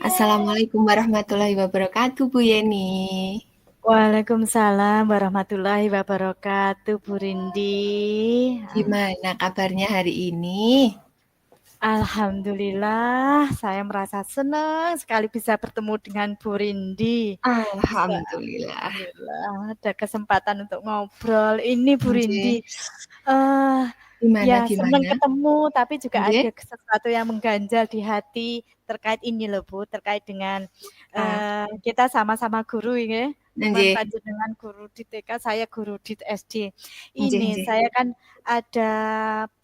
Assalamualaikum warahmatullahi wabarakatuh, Bu Yeni. Waalaikumsalam warahmatullahi wabarakatuh, Bu Rindi. Gimana kabarnya hari ini? Alhamdulillah, saya merasa senang sekali bisa bertemu dengan Bu Rindi. Bisa, Alhamdulillah. alhamdulillah, ada kesempatan untuk ngobrol. Ini Bu Rindi, Nggih. eh Gimana ya senang gimana? ketemu, tapi juga ada Nggih. sesuatu yang mengganjal di hati terkait ini loh Bu, terkait dengan Ah, kita sama-sama guru ya. Cuman nggih. panjenengan guru di TK, saya guru di SD. Nggih, Ini nggih. saya kan ada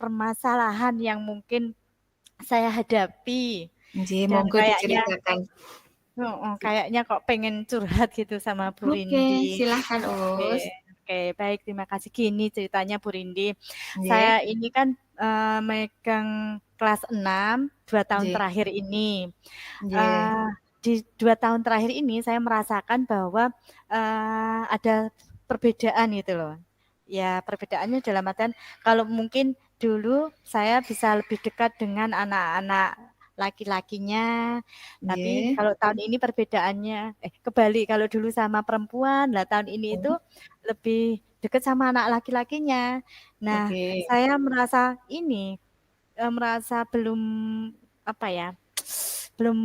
permasalahan yang mungkin saya hadapi Nggih, dan monggo kayaknya diceritakan. kayaknya kok pengen curhat gitu sama Bu Oke, Rindi. silahkan Oke, Us. oke, baik, terima kasih. Gini ceritanya Bu Rindi, Nggih. saya ini kan megang kelas 6 2 tahun Nggih. terakhir ini. Nggih. Eee, di 2 tahun terakhir ini saya merasakan bahwa ada perbedaan gitu loh. Ya perbedaannya dalam artian kalau mungkin dulu saya bisa lebih dekat dengan anak-anak laki-lakinya, tapi Nggih. kalau tahun ini perbedaannya kebalik, kalau dulu sama perempuan, lah tahun ini itu Hmm, lebih dekat sama anak laki-lakinya. Nah, Oke. saya merasa ini, merasa belum, apa ya, belum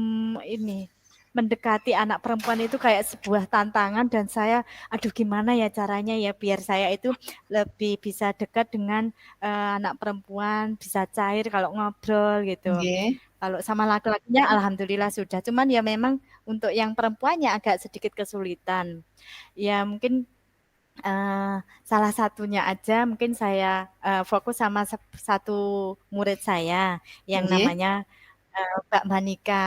ini, mendekati anak perempuan itu kayak sebuah tantangan dan saya, aduh gimana ya caranya ya biar saya itu lebih bisa dekat dengan, anak perempuan, bisa cair kalau ngobrol gitu. Nggih. Kalau sama laki-lakinya alhamdulillah sudah, cuman ya memang untuk yang perempuannya agak sedikit kesulitan. Ya mungkin, salah satunya aja mungkin saya, fokus sama satu murid saya yang Nggih. namanya, Mbak Manika.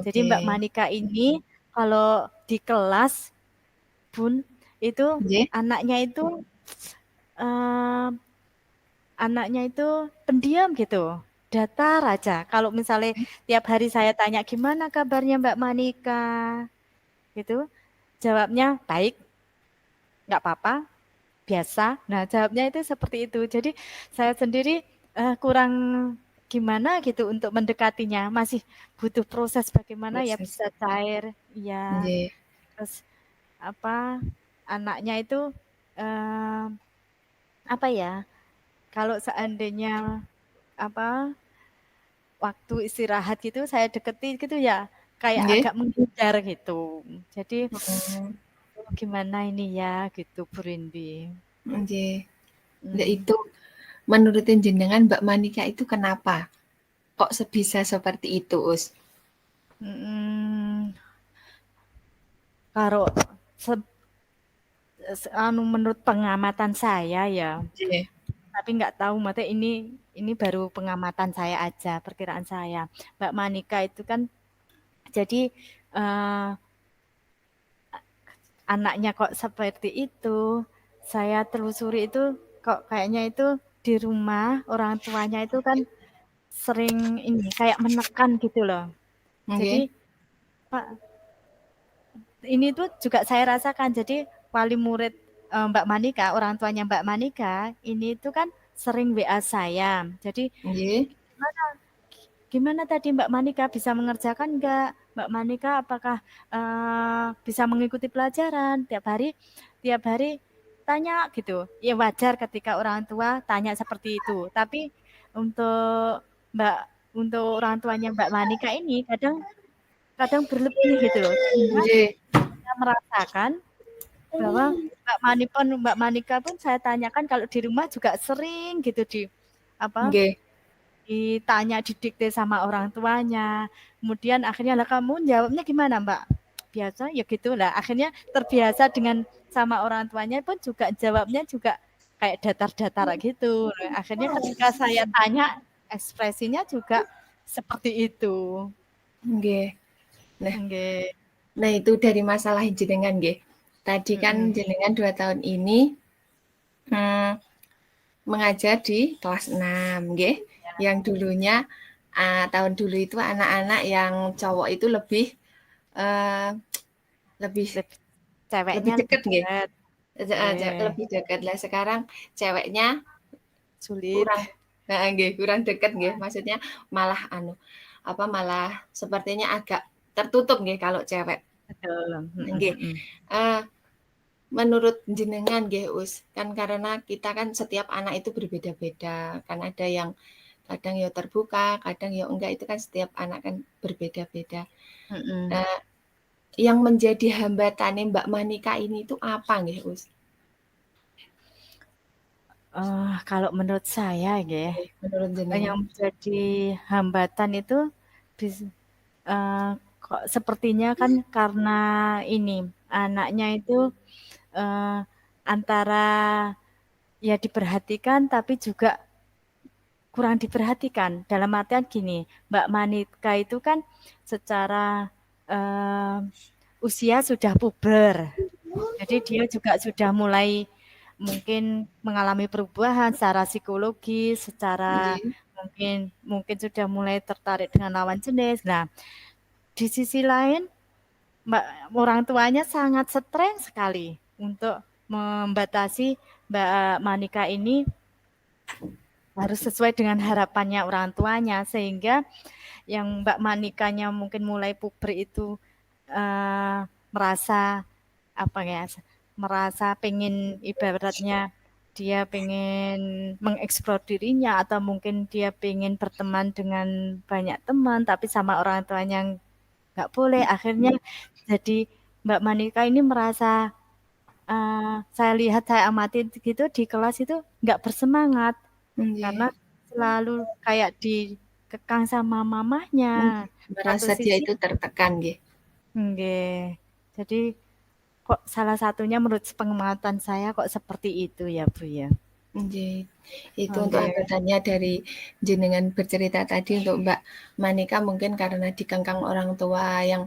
Jadi Oke. Mbak Manika ini kalau di kelas Bun, itu Nggih. anaknya itu, eee, anaknya itu pendiam gitu, datar aja. Kalau misalnya tiap hari saya tanya, "Gimana kabarnya Mbak Manika?" Gitu, jawabnya, "Baik, nggak apa-apa, biasa." Nah, jawabnya itu seperti itu. Jadi saya sendiri, kurang gimana gitu untuk mendekatinya, masih butuh proses bagaimana ya Proses. bisa cair, iya. Nggih. Terus apa, anaknya itu, eee, apa ya, kalau seandainya apa, waktu istirahat gitu saya deketi gitu ya, kayak Nggih. agak menghindar gitu. Jadi, Oh, gimana ini ya gitu Bu Rindi. nggih. Lah Mmm, itu menurut jenengan Mbak Manika itu kenapa? Kok bisa seperti itu, Us? mhm, karo seb anu menurut pengamatan saya ya, Nggih. tapi nggak tahu maksudnya ini baru pengamatan saya aja, perkiraan saya. Mbak Manika itu kan jadi, eee, anaknya kok seperti itu, saya telusuri itu kok kayaknya itu di rumah orang tuanya itu kan sering ini, kayak menekan gitu loh. Nggih. Jadi, Pak, ini tuh juga saya rasakan. Jadi wali murid, Mbak Manika, orang tuanya Mbak Manika, ini tuh kan sering WA saya. Jadi, Nggih. "Gimana gimana tadi Mbak Manika bisa mengerjakan enggak? Mbak Manika apakah, bisa mengikuti pelajaran?" Tiap hari tanya gitu. Ya wajar ketika orang tua tanya seperti itu. Tapi untuk Mbak untuk orang tuanya Mbak Manika ini kadang kadang berlebih gitu loh, sehingga Nggih. saya merasakan bahwa Mbak Manika pun saya tanyakan kalau di rumah juga sering gitu apa, Nggih. ditanya, didikte sama orang tuanya. Kemudian akhirnya, "Lah kamu jawabnya gimana, Mbak?" "Biasa." Ya gitu lah, akhirnya terbiasa dengan sama orang tuanya pun juga jawabnya juga kayak datar-datar gitu. Nah, akhirnya ketika saya tanya, ekspresinya juga seperti itu. Nggih. Nah Nggih, nah itu dari masalah jenengan nggih. Tadi kan mhm, jenengan 2 tahun ini, mmm, mengajar di kelas 6 nggih, yang dulunya, tahun dulu itu anak-anak yang cowok itu lebih, eee, lebih leb ceweknya lebih lebih dekat nggih, deket, heeh, nggih, lebih dekat. Lah sekarang ceweknya sulit, kurang, heeh, nggih, kurang dekat nggih, maksudnya malah malah sepertinya agak tertutup nggih kalau cewek. Betul, Nggih. Eee, menurut jenengan nggih, Us, kan karena kita kan setiap anak itu berbeda-beda, kan ada yang kadang ya terbuka, kadang ya enggak, itu kan setiap anak kan berbeda-beda. mhm. Eee, yang menjadi hambatannya Mbak Manika ini itu apa nggih, Us? Kalau menurut saya nggih, Menurut jenengan? yang menjadi hambatan itu bis kok sepertinya kan karena ini, anaknya itu, eee, antara ya diperhatikan tapi juga kurang diperhatikan. Dalam artian gini, Mbak Manika itu kan secara, eee, usia sudah puber. Jadi dia juga sudah mulai mungkin mengalami perubahan secara psikologis, secara Nggih. mungkin mungkin sudah mulai tertarik dengan lawan jenis. Nah, di sisi lain Mbak orang tuanya sangat stres sekali untuk membatasi Mbak Manika ini harus sesuai dengan harapannya orang tuanya, sehingga yang Mbak Manikanya mungkin mulai puber itu, merasa apa ya, merasa pengen ibaratnya dia pengen mengeksplor dirinya atau mungkin dia pengen berteman dengan banyak teman, tapi sama orang tuanya nggak boleh. Akhirnya jadi Mbak Manika ini merasa, saya lihat, saya amati gitu di kelas itu nggak bersemangat, Nggih. karena selalu kayak dikekang sama mamahnya. Nggih, Satu merasa dia sisi itu tertekan nggih. nggih. Jadi kok salah satunya menurut pengamatan saya kok seperti itu ya, Bu, ya. Nggih. Itu untuk Nggih, hambatannya dari jenengan bercerita tadi untuk Mbak Manika mungkin karena dikengkang orang tua yang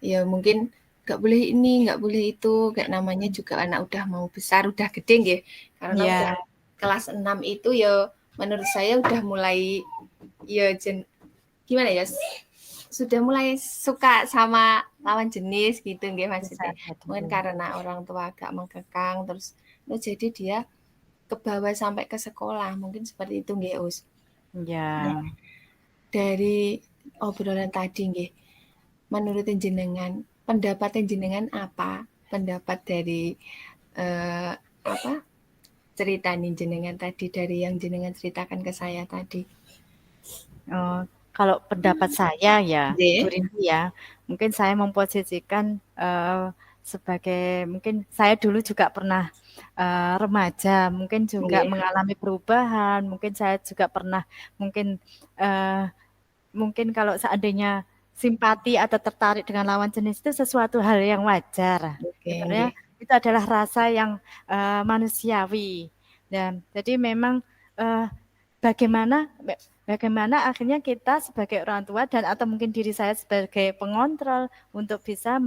ya mungkin nggak boleh ini, nggak boleh itu, kayak namanya mhm. juga anak udah mau besar, udah gede nggih. Karena Iya, udah kelas 6 itu ya menurut saya udah mulai ya gimana ya, sudah mulai suka sama lawan jenis gitu nggih bisa maksudnya. Mungkin jadi. karena orang tua agak mengkekang terus jadi dia kebawa sampai ke sekolah, mungkin seperti itu nggih, Us. Iya. Nah, dari obrolan tadi nggih, menurut jenengan, pendapat jenengan apa? Pendapat dari, eee, apa, cerita nih jenengan tadi, dari yang jenengan ceritakan ke saya tadi? Kalau pendapat saya ya, Bu Nggih, Rindy ya, mungkin saya memposisikan, sebagai mungkin saya dulu juga pernah, remaja, mungkin juga nggih, mengalami perubahan, mungkin saya juga pernah mungkin, eee, mungkin kalau seandainya simpati atau tertarik dengan lawan jenis itu sesuatu hal yang wajar. oke, Sebenarnya nggih, itu adalah rasa yang, manusiawi dan jadi memang, eee Bagaimana bagaimana akhirnya kita sebagai orang tua dan atau mungkin diri saya sebagai pengontrol untuk bisa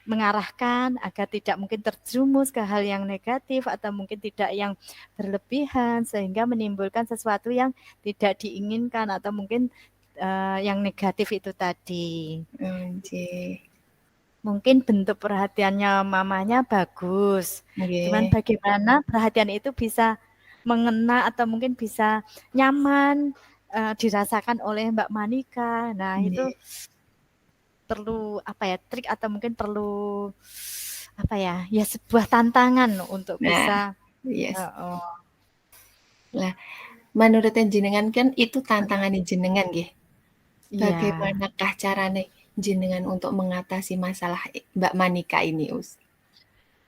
mengarahkan agar tidak mungkin terjerumus ke hal yang negatif atau mungkin tidak yang berlebihan sehingga menimbulkan sesuatu yang tidak diinginkan atau mungkin, yang negatif itu tadi. nggih, Mungkin bentuk perhatiannya mamanya bagus, cuman nggih, bagaimana perhatian itu bisa mengena atau mungkin bisa nyaman, dirasakan oleh Mbak Manika. Nah itu nggih. perlu apa ya, trik atau mungkin perlu apa ya, ya sebuah tantangan untuk Nah, bisa yes. heeh, Lah, menurut jenengan kan itu tantangan jenengan nggih. iya, Bagaimanakah carane jenengan untuk mengatasi masalah Mbak Manika ini, Us?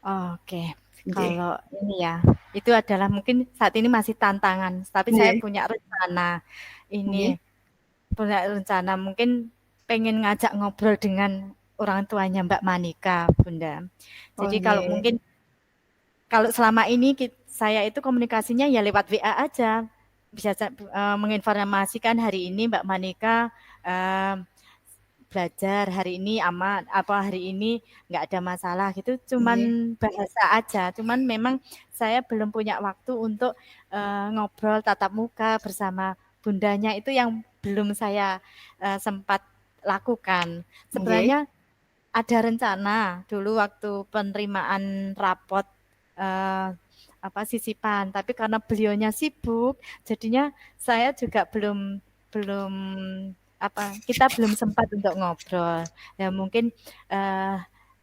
oke. Nggih, Kalau ini ya, itu adalah mungkin saat ini masih tantangan, tapi saya nggih, punya rencana ini. nggih. Punya rencana mungkin pengen ngajak ngobrol dengan orang tuanya Mbak Manika, Bunda. Oh, Jadi kalau nggih, mungkin kalau selama ini saya itu komunikasinya ya lewat WA aja. Bisa menginformasikan hari ini Mbak Manika, belajar, hari ini aman, apa hari ini nggak ada masalah gitu, cuman nggih, bahasa aja. Cuman memang saya belum punya waktu untuk, ngobrol tatap muka bersama bundanya, itu yang belum saya, sempat lakukan. nggih, Sebenarnya ada rencana dulu waktu penerimaan rapot, eee, apa, sisipan, tapi karena beliaunya sibuk, jadinya saya juga belum belum kita belum sempat untuk ngobrol. Ya mungkin,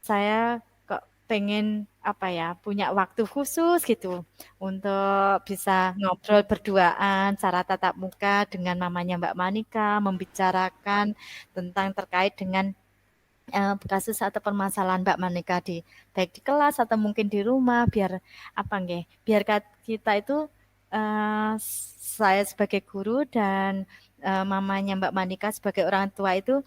saya kok pengen, punya waktu khusus gitu untuk bisa ngobrol berduaan secara tatap muka dengan mamanya Mbak Manika, membicarakan tentang terkait dengan kasus atau permasalahan Mbak Monika baik di kelas atau mungkin di rumah biar kita itu saya sebagai guru dan mamanya Mbak Monika sebagai orang tua itu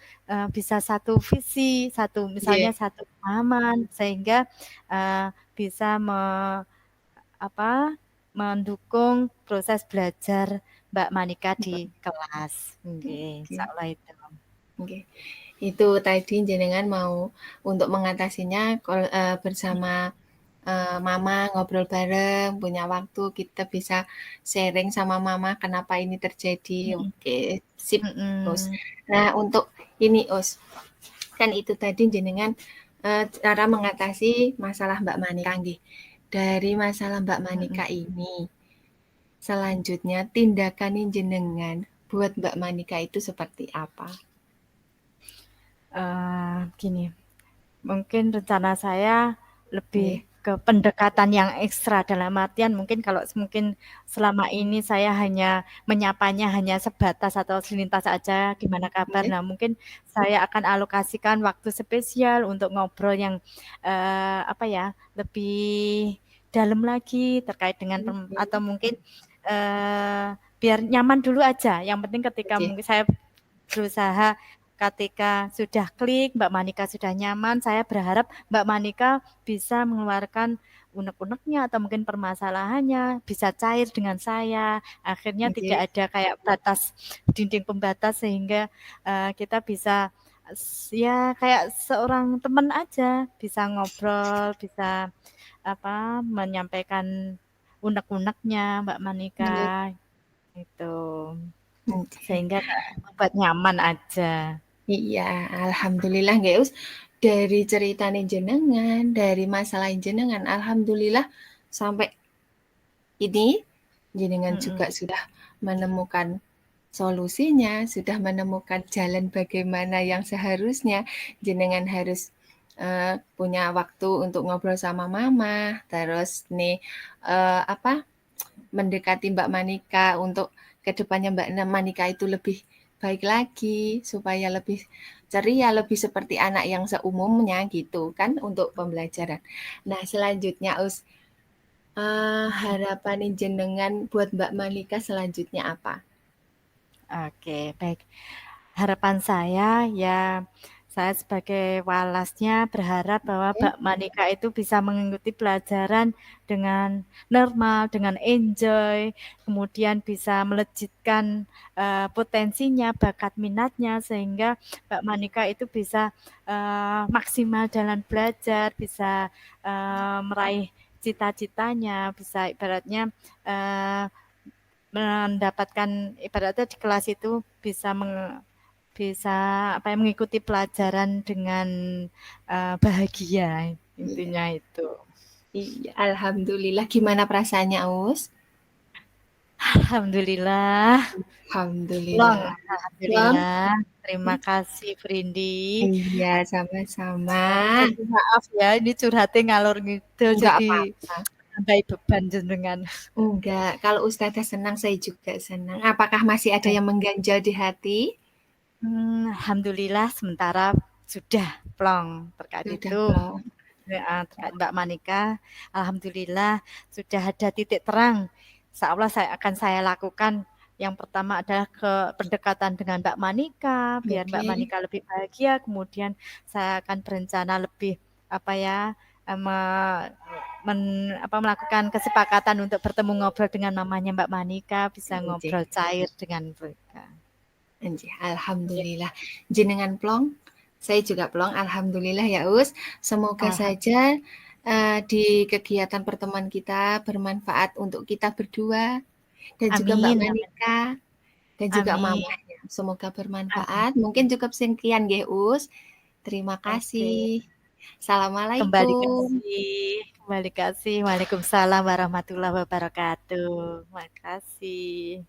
bisa satu visi, Nggih, misalnya satu pemahaman sehingga bisa mendukung proses belajar Mbak Monika di kelas. Nggih, oke, insyaallah itu. oke. Itu tadi jenengan mau untuk mengatasinya bersama mama ngobrol bareng, punya waktu kita bisa sharing sama mama kenapa ini terjadi. Mhm, Oke, sip, Us. mhm, Nah, untuk ini, Us, kan itu tadi jenengan cara mengatasi masalah Mbak Manika nggih. Dari masalah Mbak mhm. Manika ini, selanjutnya tindakan jenengan buat Mbak Manika itu seperti apa? Gini, mungkin rencana saya lebih Nggih, ke pendekatan yang ekstra, dalam artian mungkin kalau mungkin selama ini saya hanya menyapanya hanya sebatas atau selintas aja, "Gimana kabar?" nggih, Nah, mungkin saya akan alokasikan waktu spesial untuk ngobrol yang, lebih dalam lagi terkait dengan atau nggih, mungkin, eee, biar nyaman dulu aja, yang penting ketika nggih, mungkin saya berusaha ketika sudah klik, Mbak Manika sudah nyaman, saya berharap Mbak Manika bisa mengeluarkan unek-uneknya atau mungkin permasalahannya, bisa cair dengan saya. Akhirnya nggih, tidak ada kayak dinding pembatas sehingga, kita bisa ya kayak seorang teman aja, bisa ngobrol, bisa menyampaikan unek-uneknya Mbak Manika, nggih, gitu. oke. Sehingga kayak membuat nyaman aja. Iya, alhamdulillah nggih, Us, dari ceritane jenengan, dari masalah jenengan, alhamdulillah sampai ini jenengan Mhm, juga sudah menemukan solusinya, sudah menemukan jalan bagaimana yang seharusnya jenengan harus punya waktu untuk ngobrol sama mama, terus nih apa mendekati Mbak Manika untuk kedepannya Mbak Manika itu lebih baik lagi, supaya lebih ceria, lebih seperti anak yang seumumnya gitu kan untuk pembelajaran. Nah selanjutnya Us, mhm. harapan jenengan buat Mbak Manika selanjutnya apa? Oke, baik. Harapan saya ya, saya sebagai walasnya berharap bahwa Oke, Mbak Manika itu bisa mengikuti pelajaran dengan normal, dengan enjoy, kemudian bisa melejitkan, potensinya, bakat minatnya, sehingga Mbak Manika itu bisa, maksimal dalam belajar, bisa, meraih cita-citanya, bisa ibaratnya, eee, mendapatkan ibaratnya di kelas itu bisa mengikuti pelajaran dengan, bahagia, iya, intinya itu. iya, alhamdulillah. Gimana perasaannya Us? Alhamdulillah, plong, Alhamdulillah. Bang, alhamdulillah. Terima kasih Vrindy. iya sama-sama. Jadi maaf ya, ini curhatnya ngalor ngidul Enggak jadi apa-apa. nambahi beban jenengan. Enggak, kalau Ustazah senang, saya juga senang. Apakah masih ada yang mengganjal di hati? Alhamdulillah sementara sudah plong terkait Sudah itu. belum? Heeh, terkait Mbak Manika, alhamdulillah sudah ada titik terang. Insyaallah saya lakukan. Yang pertama adalah pendekatan dengan Mbak Manika, biar Mbak Oke, Manika lebih bahagia, kemudian saya akan berencana lebih, apa ya, eee, me men melakukan kesepakatan untuk bertemu ngobrol dengan mamanya Mbak Manika, bisa enjih, ngobrol cair dengan mereka. enjih, alhamdulillah. Jenengan plong, saya juga plong, alhamdulillah ya Us. Semoga Alhamdulillah, saja di kegiatan pertemuan kita bermanfaat untuk kita berdua dan juga Mbak amin amin Manika dan juga amin mamanya. Semoga amin. bermanfaat. Mungkin cukup sekian nggih Us. Terima Oke. kasih. Kembali Assalamualaikum. kasih kembali kasih. Waalaikumsalam warahmatullahi wabarakatuh. Makasih.